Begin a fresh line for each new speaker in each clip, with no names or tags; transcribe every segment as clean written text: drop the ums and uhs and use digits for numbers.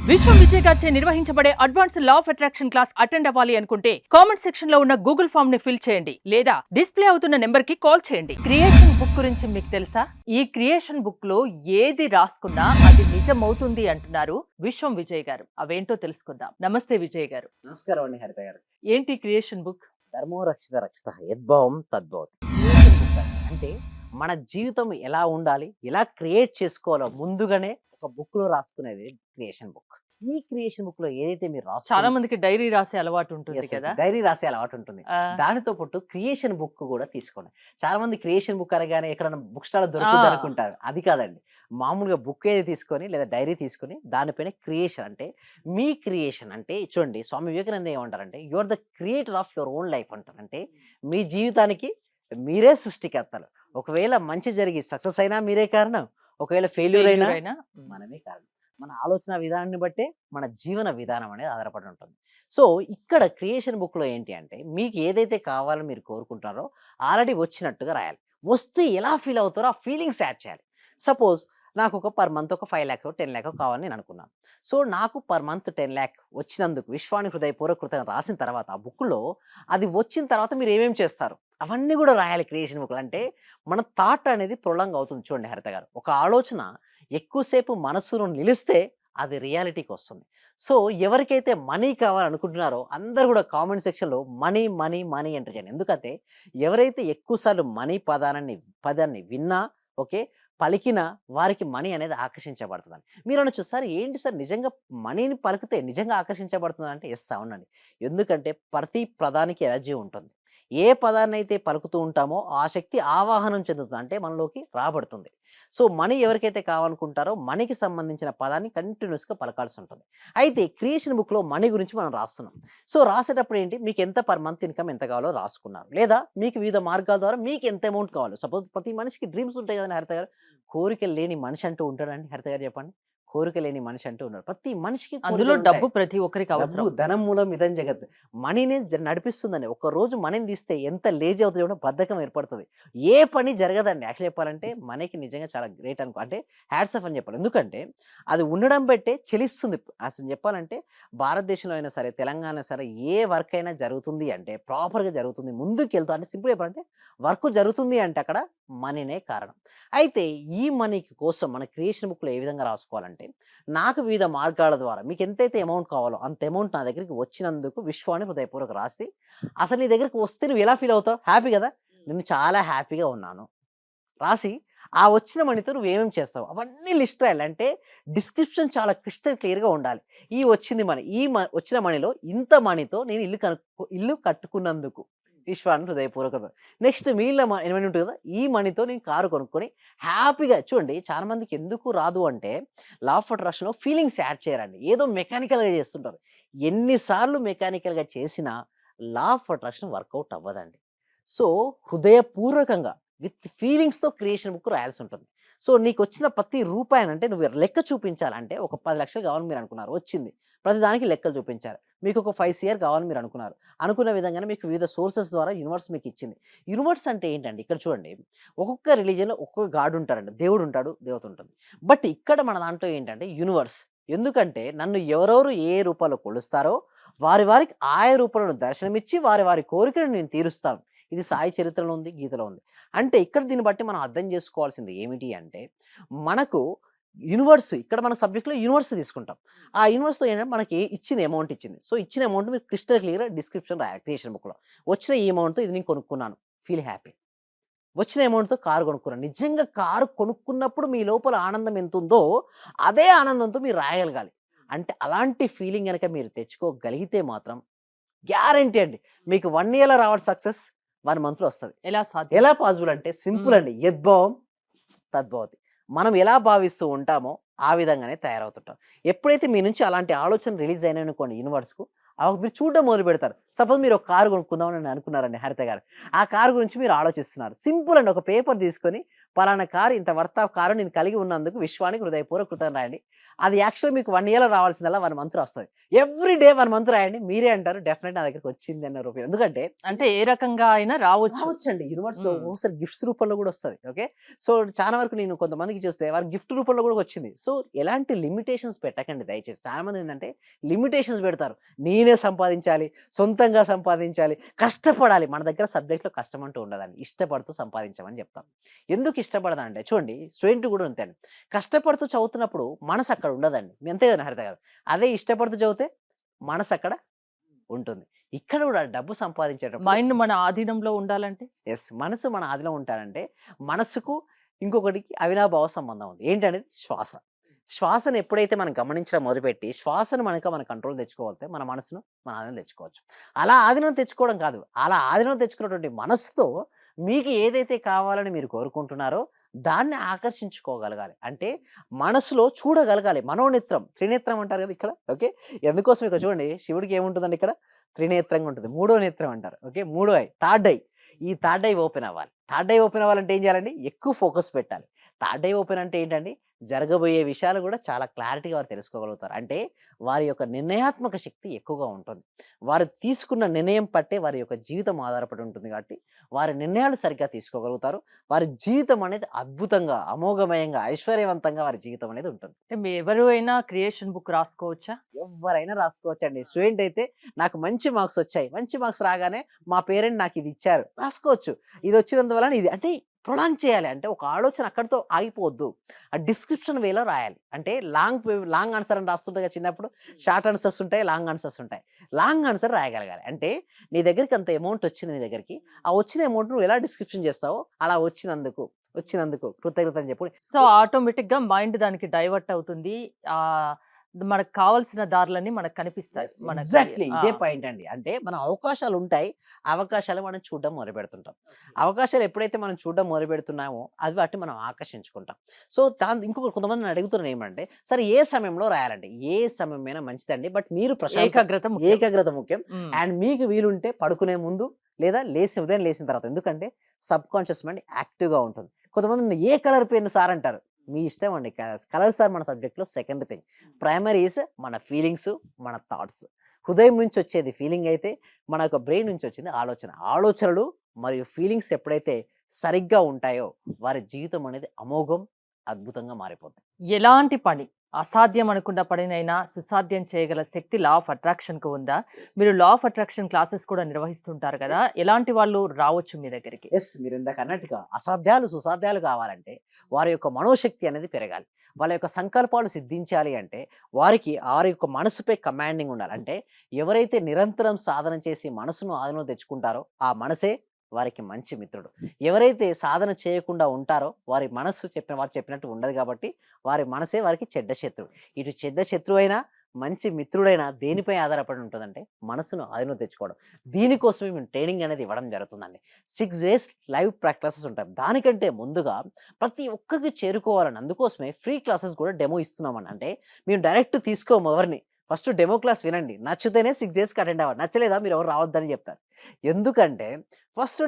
విశ్వం విజయ్ గారిచే నిర్వహించబడే advance law of attraction class attend అవ్వాలి అనుకుంటే కామెంట్ సెక్షన్ లో ఉన్న గూగుల్ ఫామ్ ని ఫిల్ చేయండి లేదా డిస్ప్లే అవుతున్న నెంబర్ కి కాల్ చేయండి. క్రియేషన్ బుక్ గురించి మీకు తెలుసా? ఈ క్రియేషన్ బుక్ లో ఏది రాసుకున్నా అది నిజమవుతుంది అంటున్నారు విశ్వం విజయ్ గారు. అవేంటో తెలుసుకుందాం. నమస్తే విజయ్ గారు.
నమస్కారం అండి హరిత గారు.
ఏంటి క్రియేషన్ బుక్?
ధర్మో రక్షిత రక్షిత యద్భావం తద్భవతి. క్రియేషన్ బుక్ అంటే మన జీవితం ఎలా ఉండాలి, ఎలా క్రియేట్ చేసుకోవాలో ముందుగానే ఒక బుక్ లో రాసుకునేది క్రియేషన్ బుక్. ఈ క్రియేషన్ బుక్ లో ఏదైతే మీరు
చాలా మందికి డైరీ రాసే అలవాటు ఉంటుంది కదా.
డైరీ రాసే అలవాటు ఉంటుంది.
ఆ,
దానితో పాటు క్రియేషన్ బుక్ కూడా తీసుకోండి. చాలా మంది క్రియేషన్ బుక్ అనగానే ఎక్కడైనా బుక్ స్టాల్ దొరుకుతుంది అనుకుంటారు. అది కాదండి. మామూలుగా బుక్ ఏది తీసుకొని లేదా డైరీ తీసుకొని దానిపైన క్రియేషన్ అంటే మీ క్రియేషన్ అంటే చూడండి, స్వామి వివేకానంద ఏమంటారంటే you are the creator of your own life అంటారు. అంటే మీ జీవితానికి మీరే సృష్టికర్తలు. ఒకవేళ మంచి జరిగి సక్సెస్ అయినా మీరే కారణం, ఒకవేళ ఫెయిల్యూర్ అయినా
failure అయినా.
మనమే కారణం. మన ఆలోచన విధానాన్ని బట్టే మన జీవన విధానం అనేది ఆధారపడి ఉంటుంది. సో ఇక్కడ క్రియేషన్ బుక్ లో ఏంటి అంటే మీకు ఏదైతే కావాలో మీరు కోరుకుంటున్నారో ఆల్రెడీ వచ్చినట్టుగా రాయాలి. వస్తే ఎలా ఫీల్ అవుతారో ఆ ఫీలింగ్స్ యాడ్ చేయాలి. సపోజ్ నాకు ఒక పర్ మంత్ ఒక 5 lakhs 10 lakhs కావాలని నేను అనుకున్నాను. సో నాకు పర్ మంత్ 10 lakhs వచ్చినందుకు విశ్వానికి హృదయపూర్వక కృతజ్ఞతలు రాసిన తర్వాత ఆ బుక్లో అది వచ్చిన తర్వాత మీరు ఏమేమి చేస్తారు అవన్నీ కూడా రాయాలి క్రియేషన్ బుక్. అంటే మన థాట్ అనేది ప్రొలాంగ్ అవుతుంది. చూడండి హరిత గారు, ఒక ఆలోచన ఎక్కువసేపు మనసులో నిలిస్తే అది రియాలిటీకి వస్తుంది. సో ఎవరికైతే మనీ కావాలనుకుంటున్నారో అందరూ కూడా కామెంట్ సెక్షన్లో మనీ మనీ మనీ ఎంటర్ చేయండి. ఎందుకంటే ఎవరైతే ఎక్కువసార్లు మనీ పదాన్ని విన్నా ఓకే పలికినా వారికి మనీ అనేది ఆకర్షించబడుతుందని. మీరు అనొచ్చు, సార్ ఏంటి సార్ నిజంగా మనీని పలికితే నిజంగా ఆకర్షించబడుతుంది అంటే ఎస్ అవునండి. ఎందుకంటే ప్రతి పదానికి ఎనర్జీ ఉంటుంది. ఏ పదాన్ని అయితే పలుకుతూ ఉంటామో ఆ శక్తి ఆవాహనం చెందుతుంది, అంటే మనలోకి రాబడుతుంది. సో మనీ ఎవరికైతే కావాలనుకుంటారో మనీకి సంబంధించిన పదాన్ని కంటిన్యూస్గా పలకాల్సి ఉంటుంది. అయితే క్రియేషన్ బుక్లో మనీ గురించి మనం రాస్తున్నాం. సో రాసేటప్పుడు ఏంటి, మీకు ఎంత పర్ మంత్ ఇన్కమ్ ఎంత కావాలో రాసుకున్నారు, లేదా మీకు వివిధ మార్గాల ద్వారా మీకు ఎంత అమౌంట్ కావాలో. సపోజ్ ప్రతి మనిషికి డ్రీమ్స్ ఉంటాయి కదండి హరిత గారు. కోరికలు లేని మనిషి అంటూ ఉంటాడండి హరిత గారు, చెప్పండి. కోరిక లేని మనిషి అంటూ ఉన్నాడు. ప్రతి మనిషికి
అందులో
కోరికలు
డబ్బు
ఉంటాయి.
ప్రతి ఒక్కరికి
డబ్బు
అవసరం.
ధనం మూలం ఇదం జగత్. మనీనే నడిపిస్తుందండి. ఒక్కరోజు మనీని తీస్తే ఎంత లేజీ అవుతుందో చూడండి, బద్ధకం ఏర్పడుతుంది. ఏ పని జరగదండి. యాక్చువల్లీ చెప్పాలంటే మనీకి నిజంగా చాలా గ్రేట్ అనుకో, అంటే హ్యాట్స్ ఆఫ్ అని చెప్పాలి. ఎందుకంటే అది ఉండడం బట్టే చెలిస్తుంది. అసలు చెప్పాలంటే భారతదేశంలో అయినా సరే, తెలంగాణ సరే, ఏ వర్క్ అయినా జరుగుతుంది అంటే ప్రాపర్‌గా జరుగుతుంది. ముందుకెళ్తా అంటే సింపుల్‌గా చెప్పాలంటే వర్క్ జరుగుతుంది అంటే అక్కడ మనీనే కారణం. అయితే ఈ మనీకి కోసం మన క్రియేషన్ బుక్‌లో ఏ విధంగా రాసుకోవాలంటే, నాకు వివిధ మార్గాల ద్వారా మీకు ఎంతైతే అమౌంట్ కావాలో అంత అమౌంట్ నా దగ్గరికి వచ్చినందుకు విశ్వాన్ని హృదయపూర్వక రాసి, అసలు నీ దగ్గరికి వస్తే నువ్వు ఎలా ఫీల్ అవుతావు? హ్యాపీ కదా! నేను చాలా హ్యాపీగా ఉన్నాను. రాసి ఆ వచ్చిన మనీతో నువ్వేమేమి చేస్తావు అవన్నీ లిస్ట్ రాయాలి. అంటే డిస్క్రిప్షన్ చాలా క్రిస్టల్ క్లియర్‌గా ఉండాలి. ఈ వచ్చింది మనీ, వచ్చిన మనీలో ఇంత మనీతో నేను ఇల్లు కట్టుకున్నందుకు విశ్వాన్ని హృదయపూర్వకత. నెక్స్ట్ మిగిలిన మనీ ఉంటుంది కదా! ఈ మనీతో నేను కారు కొనుక్కొని హ్యాపీగా చూడండి, చాలా మందికి ఎందుకు రాదు అంటే లా ఆఫ్ అట్రాక్షన్‌లో ఫీలింగ్స్ యాడ్ చేయరండి. ఏదో మెకానికల్‌గా చేస్తుంటారు. ఎన్ని సార్లు మెకానికల్‌గా చేసినా లా ఆఫ్ అట్రాక్షన్ వర్కౌట్ అవ్వదండి. సో హృదయపూర్వకంగా విత్ ఫీలింగ్స్‌తో క్రియేషన్ బుక్ రాయాల్సుంటుంది. సో నీకొచ్చిన ప్రతి రూపాయనంటే నువ్వు లెక్క చూపించాలంటే ఒక 10,00,000 కావాలని మీరనుకున్నారు, వచ్చింది. ప్రతి దానికి లెక్కలు చూపించారు. మీకొక 5 CR కావాలని మీరనుకున్నారు. అనుకున్న విధంగానే మీకు వివిధ సోర్సెస్ ద్వారా యూనివర్స్ మీకిచ్చింది. యూనివర్స్ అంటే ఏంటండి, ఇక్కడ చూడండి, ఒక్కొక్క రిలీజియన్‌లో ఒక్కొక్క గాడ్ ఉంటారండి. దేవుడుంటాడు, దేవత ఉంటుంది. బట్ ఇక్కడ మన దాంట్లో ఏంటంటే యూనివర్స్. ఎందుకంటే నన్ను ఎవరెవరు ఏ రూపాల్లో కొలుస్తారో వారికి ఆయా రూపంలో దర్శనమిచ్చి వారి కోరికలను నేను తీరుస్తాను. ఇది సాయి చరిత్రలో ఉంది, గీతలో ఉంది. అంటే ఇక్కడ దీన్ని బట్టి మనం అర్థం చేసుకోవాల్సింది ఏమిటి అంటే, మనకు యూనివర్స్ ఇక్కడ మన సబ్జెక్ట్‌లో యూనివర్స్ తీసుకుంటాం. ఆ యూనివర్స్‌తో ఏంటంటే మనకి ఇచ్చింది అమౌంట్ ఇచ్చింది. సో ఇచ్చిన అమౌంట్ మీరు క్రిస్టల్ క్లియర్‌గా డిస్క్రిప్షన్ రాయాలి క్రియేషన్ బుక్‌లో. వచ్చిన ఈ అమౌంట్‌తో ఇది నేను కొనుక్కున్నాను. Feel happy. వచ్చిన అమౌంట్‌తో కారు కొనుక్కున్నాను. నిజంగా కారు కొనుక్కున్నప్పుడు మీ లోపల ఆనందం ఎంతుందో అదే ఆనందంతో మీరు రాయగలగాలి. అంటే అలాంటి ఫీలింగ్ గనక మీరు తెచ్చుకోగలిగితే మాత్రం గ్యారంటీ అండి. మీకు 1 ఇయర్‌లో రావాలి సక్సెస్, 1 మంత్‌లో వస్తది.
ఎలా సాధ్యం?
ఎలా పాసిబుల్ అంటే సింపుల్
హ్మ్.
అండి. యద్భావం తద్భవతి. మనం ఎలా భావిస్తూ ఉంటామో ఆ విధంగానే తయారవుతుంటాం. ఎప్పుడైతే మీ నుంచి అలాంటి ఆలోచన రిలీజ్ అయినాయనుకోండి యూనివర్స్‌కు, మీరు చూడడం మొదలుపెడతారు. సపోజ్ మీరు ఒక కారు కొనుక్కుందాం అని అనుకున్నారండి హరిత గారు. ఆ కారు గురించి మీరు ఆలోచిస్తున్నారు. సింపుల్ అండి. ఒక పేపర్ తీసుకొని పలానా కారు ఇంత వర్త్ ఆఫ్ కారు నేను కలిగి ఉన్నందుకు విశ్వానికి హృదయపూర్వక కృతజ్ఞతలు రాయండి. అది యాక్చువల్‌గా మీకు 1 ఇయర్‌లో రావాల్సిందల్లా 1 మంత్‌లో వస్తది. ఎవ్రీ డే 1 మంత్ రాయండి. మీరే అంటారు డెఫినెట్ నా దగ్గరికి వచ్చింది అన్న రూపంలో. ఎందుకంటే
అంటే ఏ రకంగా అయినా రావచ్చు.
రావచ్చండి. యూనివర్స్‌లో
హ్మ్.
ఒక్కొక్కసారి గిఫ్ట్స్ రూపంలో గూడా వస్తది. ఓకే. సో, చాలా వరకు నేను కొంతమందికి చూస్తే వారు గిఫ్ట్ రూపంలో గూడా వచ్చింది. సో, ఎలాంటి లిమిటేషన్స్ పెట్టకండి దయచేసి. చాలామంది ఏందంటే లిమిటేషన్స్ పెడతారు. నేనే సంపాదించాలి, సొంతంగా సంపాదించాలి, కష్టపడాలి. మన దగ్గర సబ్జెక్ట్‌లో కష్టం అంటూ ఉండదండి. ఇష్టపడుతూ సంపాదించమని చెప్తాం. ఎందుకు ఇష్టపడదంటే చూడండి స్టూడెంట్ కూడా అంతే అండి. కష్టపడుతూ చదువుతున్నప్పుడు మనసు అక్కడ ఉండదండి. మీ అంతే కదా హరిత గారు. అదే ఇష్టపడుతూ చదివితే మనసు అక్కడ ఉంటుంది. ఇక్కడ కూడా డబ్బు సంపాదించేటప్పుడు
మైండ్ మన ఆధీనంలో ఉండాలంటే?
యెస్. మనసు మన ఆదిలో ఉంటాడంటే, మనసుకు ఇంకొకటికి అవినాభావ సంబంధం ఉంది. ఏంటనేది శ్వాస. శ్వాసను ఎప్పుడైతే మనం గమనించడం మొదలుపెట్టి, శ్వాసను మన కంట్రోల్ తెచ్చుకోగలిగితే, మన మనసును మన ఆధీనం తెచ్చుకోవచ్చు. అలా ఆధీనం తెచ్చుకోవడం కాదు. అలా ఆధీనం తెచ్చుకున్నటువంటి మనసుతో మీకు ఏదైతే కావాలని మీరు కోరుకుంటున్నారో, దాన్ని ఆకర్షించుకోగలగాలి. అంటే మనసులో చూడగలగాలి. మనోనేత్రం, త్రినేత్రం అంటారు కదా ఇక్కడ. ఓకే. ఎందుకోసం ఇక్కడ చూడండి శివుడికి ఏముంటుందండి ఇక్కడ? త్రినేత్రంగా ఉంటుంది. మూడో నేత్రం అంటారు. ఓకే. మూడో ఐ, థర్డ్ ఐ. ఈ థర్డ్ ఐ ఓపెన్ అవ్వాలి. థర్డ్ ఐ ఓపెన్ అవ్వాలంటే ఏం చేయాలండి? ఎక్కువ ఫోకస్ పెట్టాలి. థర్డ్ ఐ ఓపెన్ అంటే ఏంటండి? జరగబోయే విషయాలు గూడా చాలా క్లారిటీగా వారు తెలుసుకోగలుగుతారు. అంటే వారి యొక్క నిర్ణయాత్మక శక్తి ఎక్కువగా ఉంటుంది. వారు తీసుకున్న నిర్ణయం పట్టే వారి యొక్క జీవితం ఆధారపడి ఉంటుంది కాబట్టి, వారి నిర్ణయాలు సరిగ్గా తీసుకోగలుగుతారు. వారి జీవితం అనేది అద్భుతంగా, అమోఘమయంగా, ఐశ్వర్యవంతంగా వారి జీవితం అనేది ఉంటుంది.
అంటే మీ ఎవరు అయినా క్రియేషన్ బుక్ రాసుకోవచ్చా?
ఎవ్వరైనా రాసుకోవచ్చండి. స్టూడెంట్ అయితే నాకు మంచి మార్క్స్ వచ్చాయి. మంచి మార్క్స్ రాగానే మా పేరెంట్ నాకిది ఇచ్చారు. రాసుకోవచ్చు. ఇదొచ్చినందువలన ఇది అంటే ప్రొలాంగ్ చేయాలి. అంటే ఒక ఆలోచన అక్కడితో ఆగిపోవద్దు. ఆ డిస్క్రిప్షన్ వేలో రాయాలి. అంటే లాంగ్ ఆన్సర్ అని రాస్తుంటాయి కదా చిన్నప్పుడు. షార్ట్ ఆన్సర్స్ ఉంటాయి. లాంగ్ ఆన్సర్స్ ఉంటాయి. లాంగ్ ఆన్సర్ రాయగలగాలి. అంటే నీ దగ్గరికి అంత అమౌంట్ వచ్చింది నీ దగ్గరికి. ఆ వచ్చిన అమౌంట్ నువ్వు ఎలా డిస్క్రిప్షన్ చేస్తావో అలా వచ్చినందుకు కృతజ్ఞతలు చెప్పు.
సో, ఆటోమేటిక్‌గా మైండ్ దానికి డైవర్ట్ అవుతుంది. ఆహ్, మనకు కావాల్సిన దారులన్నీ మనకు కనిపిస్తాయి. మనకి
ఎగ్జాక్ట్‌లీ
ఆ!
ఇదే పాయింట్ అండి. అంటే మన అవకాశాలుంటాయి. అవకాశాలు మనం చూడడం మొదలుపెడుతుంటాం. అవకాశాలు ఎప్పుడైతే మనం చూడడం మొదలుపెడుతున్నామో అది వాటిని మనం ఆకర్షించుకుంటాం. సో, ఇంకొకటి కొంతమంది నన్ను అడుగుతున్నారు ఏమంటే, సరే ఏ సమయంలో రాయాలండి? ఏ సమయమైనా మంచిదండి. బట్ మీరు
ఏకాగ్రత ముఖ్యం.
ఏకాగ్రత ముఖ్యం.
హ్మ్.
అండ్ మీకు వీలుంటే పడుకునే ముందు లేదా ఉదయం లేసిన తర్వాత. ఎందుకంటే సబ్‌కాన్షియస్ మైండ్ యాక్టివ్‌గా ఉంటుంది. కొంతమంది ఏ కలర్ పెన్ సార్ అంటారు. మీ ఇష్టం అండి. కలర్స్ ఆర్ మన సబ్జెక్ట్‌లో సెకండ్ థింగ్. ప్రైమరీ ఈస్ మన ఫీలింగ్స్, మన థాట్స్. హృదయం నుంచి వచ్చేది ఫీలింగ్ అయితే, మన యొక్క బ్రెయిన్ నుంచి వచ్చింది ఆలోచన. ఆలోచనలు మరియు ఫీలింగ్స్ ఎప్పుడైతే సరిగ్గా ఉంటాయో, వారి జీవితం అనేది అమోఘం, అద్భుతంగా మారిపోద్ది.
ఎలాంటి పని అసాధ్యం అనుకున్న పనినైనా సుసాధ్యం చేయగల శక్తి లా ఆఫ్ అట్రాక్షన్‌కు ఉందా? మీరు లా ఆఫ్ అట్రాక్షన్ క్లాసెస్ కూడా నిర్వహిస్తుంటారు కదా! ఎలాంటి వాళ్ళు రావచ్చు మీ దగ్గరికి?
యెస్. మీరిందాక అన్నట్టుగా అసాధ్యాలు, సుసాధ్యాలు కావాలంటే వారి యొక్క మనోశక్తి అనేది పెరగాలి. వాళ్ళ యొక్క సంకల్పాలు సిద్ధించాలి అంటే వారి యొక్క మనసుపై కమాండింగ్ ఉండాలి. అంటే ఎవరైతే నిరంతరం సాధన చేసి మనసును ఆధీనంలో తెచ్చుకుంటారో ఆ మనసే వారికి మంచి మిత్రుడు. ఎవరైతే సాధన చేయకుండా ఉంటారో వారు చెప్పినట్టు ఉండదు కాబట్టి వారి మనసే వారికి చెడ్డ శత్రువు. ఇటు చెడ్డ శత్రువైనా, మంచి మిత్రుడైనా దేనిపై ఆధారపడి ఉంటదంటే మనసును ఆధీనంలో తెచ్చుకోవడం. దీనికోసమే మేము ట్రైనింగ్ అనేది ఇవ్వడం జరుగుతుందండి. 6 డేస్ లైవ్ క్లాసెస్ ఉంటాయి. దానికంటే ముందుగా ప్రతి ఒక్కరికి చేరుకోవాలని అందుకోసమే ఫ్రీ క్లాసెస్ కూడా డెమో ఇస్తున్నామండి. అంటే మేము డైరెక్ట్ తీసుకోము ఎవరిని. ఫస్ట్ డెమో క్లాస్ వినండి. నచ్చితేనే 6 డేస్‌కి అటెండ్ అవ్వండి. నచ్చలేదా మీరెవరు రావద్దని చెప్తారు. ఎందుకంటే ఫస్ట్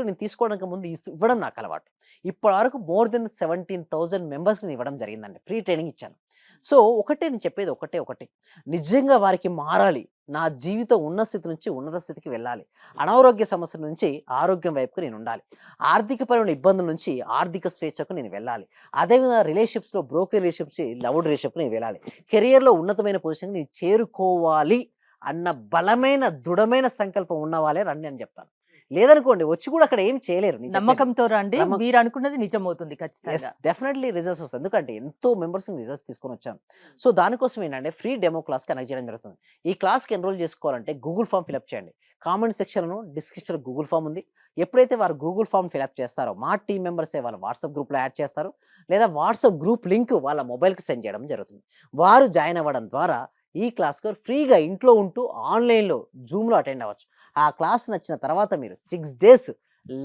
నేను తీసుకోవడానికి ముందు ఇవ్వడం నాకు అలవాటు. ఇప్పటి వరకు మోర్ దెన్ 17,000 మెంబర్స్‌కి నేను ఇవ్వడం జరిగిందండి. ఫ్రీ ట్రైనింగ్ ఇచ్చాను. సో, నేను చెప్పేది ఒకటే. నిజంగా వారికి మారాలి. నా జీవితం ఉన్న స్థితి నుంచి ఉన్నత స్థితికి వెళ్ళాలి. అనారోగ్య సమస్యల నుంచి ఆరోగ్యం వైపుకు నేనుండాలి. ఆర్థికపరమైన ఇబ్బందుల నుంచి ఆర్థిక స్వేచ్ఛకు నేను వెళ్ళాలి. అదేవిధంగా రిలేషన్‌షిప్స్‌లో బ్రోకెన్ రిలేషన్‌షిప్ నుంచి లవ్డ్ రిలేషన్‌షిప్‌కి నేను వెళ్ళాలి. కెరియర్‌లో ఉన్నతమైన పొజిషన్‌కి నేను చేరుకోవాలి అన్న బలమైన, దృఢమైన సంకల్పం ఉన్న వాళ్ళే రండి అని చెప్తాను. లేదనుకోండి వచ్చి కూడా అక్కడ ఏమి చేయలేరు. నేను చెప్పేది.
నమ్మకంతో రండి.
నమ్మకం
మీరనుకున్నది నిజమవుతుంది
యెస్.
ఖచ్చితంగా.
డెఫినైట్‌లీ రిజల్ట్స్ వస్తాయి. ఎందుకంటే ఎంతో మెంబర్స్‌ని రిజల్ట్స్ తీసుకొనొచ్చాను. సో, దానికోసం ఏంటంటే ఫ్రీ డెమో క్లాస్ కనెక్ట్ చేయడం జరుగుతుంది. ఈ క్లాస్‌కి ఎన్రోల్ చేసుకోవాలంటే గూగుల్ ఫార్మ్ ఫిలప్ చేయండి. కామెంట్ సెక్షన్‌లో డిస్క్రిప్షన్‌లో గూగుల్ ఫార్మ్ ఉంది. ఎప్పుడైతే వారు గూగుల్ ఫార్మ్ ఫిలప్ చేస్తారో మా టీమ్ మెంబర్సే వాళ్ళ వాట్సాప్ గ్రూప్‌లో యాడ్ చేస్తారు. లేదా వాట్సాప్ గ్రూప్ లింక్ వాళ్ళ మొబైల్‌కి సెండ్ చేయడం జరుగుతుంది. వారు జాయిన్ అవ్వడం ద్వారా ఈ క్లాస్‌కు ఫ్రీగా ఇంట్లో ఉంటూ ఆన్‌లైన్‌లో జూమ్‌లో అటెండ్ అవ్వచ్చు. ఆ క్లాస్ నచ్చిన తర్వాత మీరు 6 days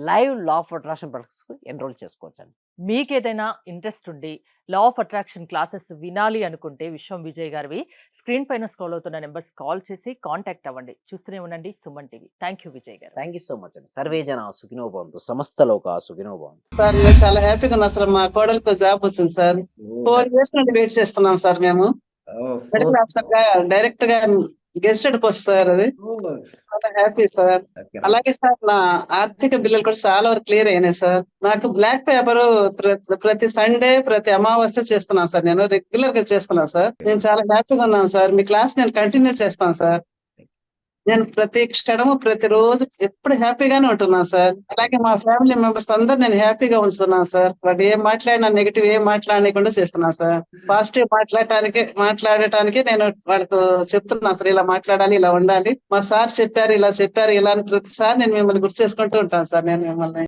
live law of attraction ప్రాక్టీస్‌కు ఎన్రోల్ చేసుకోవచ్చండి.
మీకేదైనా ఇంట్రెస్ట్ ఉండి లా ఆఫ్ అట్రాక్షన్ క్లాసెస్ వినాలి అనుకుంటే విశ్వం విజయ్ గారివి స్క్రీన్ పైన స్క్రోల్ అవుతున్న నెంబర్స్ కాల్ చేసి కాంటాక్ట్ అవ్వండి. చూస్తూనే ఉండండి Suman TV. Thank you Vijay గారు.
థ్యాంక్ యూ సో మచ్ అండి. సర్వే జన సుఖినో భవంతు, సమస్త లోక సుఖినో భవంతు.
సార్ మేము చాలా హ్యాపీగా ఉన్నాం సార్. మా కోడలికి జాబ్ వచ్చింది సార్. 4 years నుండి వెయిట్ చేస్తున్నాం సార్. మేము మెడికల్ ఆఫీసర్ గా డైరెక్ట్ గా గెస్టెడ్ పోస్ట్ సార్. అది చాలా హ్యాపీ సార్. అలాగే సార్ నా ఆర్థిక బిల్లులు కూడా చాలా వరకు క్లియర్ అయినాయి సార్. నాకు బ్లాక్ పేపర్ ప్రతి సండే ప్రతి అమావాస్య చేస్తున్నాను సార్. నేను రెగ్యులర్ గా చేస్తున్నాను సార్. నేను చాలా హ్యాపీగా ఉన్నాను సార్. మీ క్లాస్ నేను కంటిన్యూ చేస్తాను సార్. నేను ప్రతి క్షణము ప్రతిరోజు ఎప్పుడు హ్యాపీగానే ఉంటున్నాను సార్. అలాగే మా ఫ్యామిలీ మెంబర్స్ అందరు నేను హ్యాపీగా ఉంచుతున్నాను సార్. వాడు ఏం మాట్లాడినా నెగిటివ్ ఏం మాట్లాడకుండా చేస్తున్నాను సార్. పాజిటివ్ మాట్లాడటానికి నేను వాళ్ళకు చెప్తున్నాను సార్. ఇలా మాట్లాడాలి, ఇలా ఉండాలి, మా సార్ చెప్పారు, ఇలా చెప్పారు, ఇలా అని ప్రతిసారి నేను మిమ్మల్ని గుర్తు చేసుకుంటూ ఉంటాను సార్. నేను మిమ్మల్ని